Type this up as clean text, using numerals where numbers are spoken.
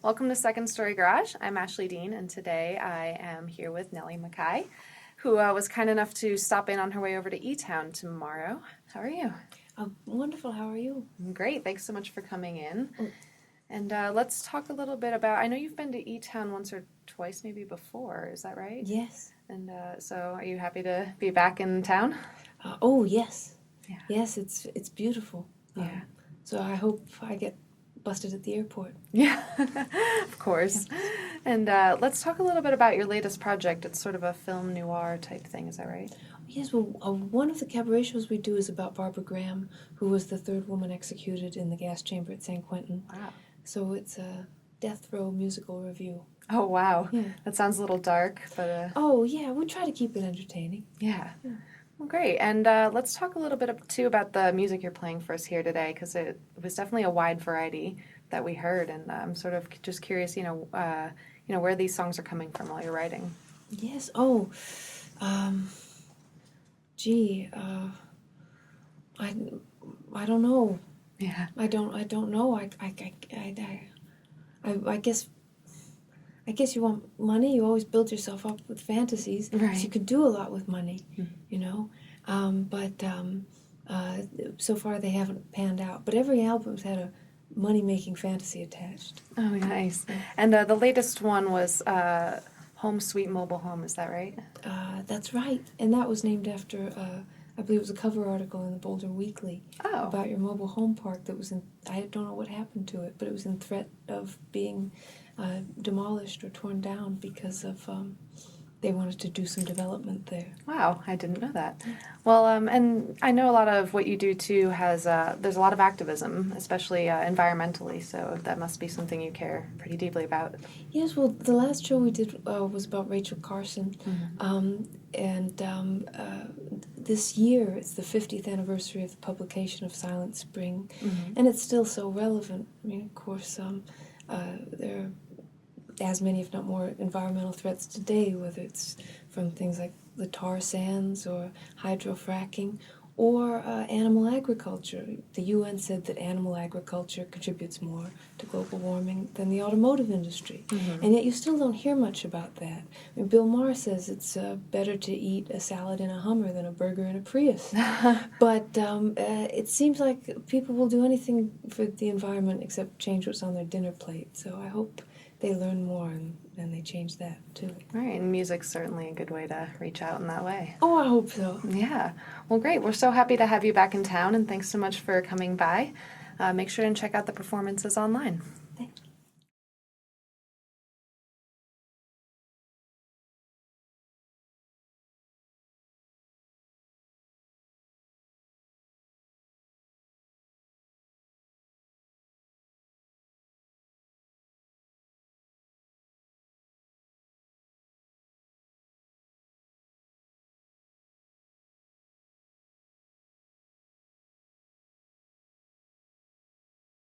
Welcome to Second Story Garage. I'm Ashley Dean, and today I am here with Nellie McKay, who was kind enough to stop in on her way over to E-Town tomorrow. How are you? Wonderful. How are you? I'm great. Thanks so much for coming in. Oh. And let's talk a little bit about, I know you've been to E-Town once or twice maybe before, is that right? Yes. And so are you happy to be back in town? Oh, yes. Yeah. Yes, it's beautiful. Yeah. So I hope I get busted at the airport. Yeah, of course. And let's talk a little bit about your latest project. It's sort of a film noir type thing, is that right? Yes, well, one of the cabaret shows we do is about Barbara Graham, who was the third woman executed in the gas chamber at San Quentin. Wow. So it's a death row musical review. Oh, wow. Yeah. That sounds a little dark, but... Oh, yeah, we try to keep it entertaining. Yeah. Well, great. And let's talk a little bit, too, about the music you're playing for us here today, because it was definitely a wide variety that we heard, and I'm sort of just curious, where these songs are coming from while you're writing. Yes. Oh, I don't know. Yeah. I don't know. I guess you want money. You always build yourself up with fantasies. Right. So you could do a lot with money, Mm-hmm. But so far they haven't panned out. But every album's had a money-making fantasy attached. Oh, nice. And the latest one was Home Sweet Mobile Home, is that right? That's right. And that was named after, I believe it was a cover article in the Boulder Weekly about your mobile home park that was I don't know what happened to it, but it was in threat of being demolished or torn down because of they wanted to do some development there. Wow, I didn't know that. Well, and I know a lot of what you do too has, there's a lot of activism, especially environmentally, so that must be something you care pretty deeply about. Yes, well, the last show we did was about Rachel Carson, Mm-hmm. This year it's the 50th anniversary of the publication of Silent Spring, Mm-hmm. and it's still so relevant. I mean, of course, there are as many, if not more, environmental threats today, whether it's from things like the tar sands or hydrofracking or animal agriculture. The UN said that animal agriculture contributes more to global warming than the automotive industry. Mm-hmm. And yet you still don't hear much about that. I mean, Bill Maher says it's better to eat a salad in a Hummer than a burger in a Prius. But it seems like people will do anything for the environment except change what's on their dinner plate. So I hope they learn more and they change that too. Right, and music's certainly a good way to reach out in that way. Oh, I hope so. Yeah. Well, great. We're so happy to have you back in town, and thanks so much for coming by. Make sure and check out the performances online. Thanks.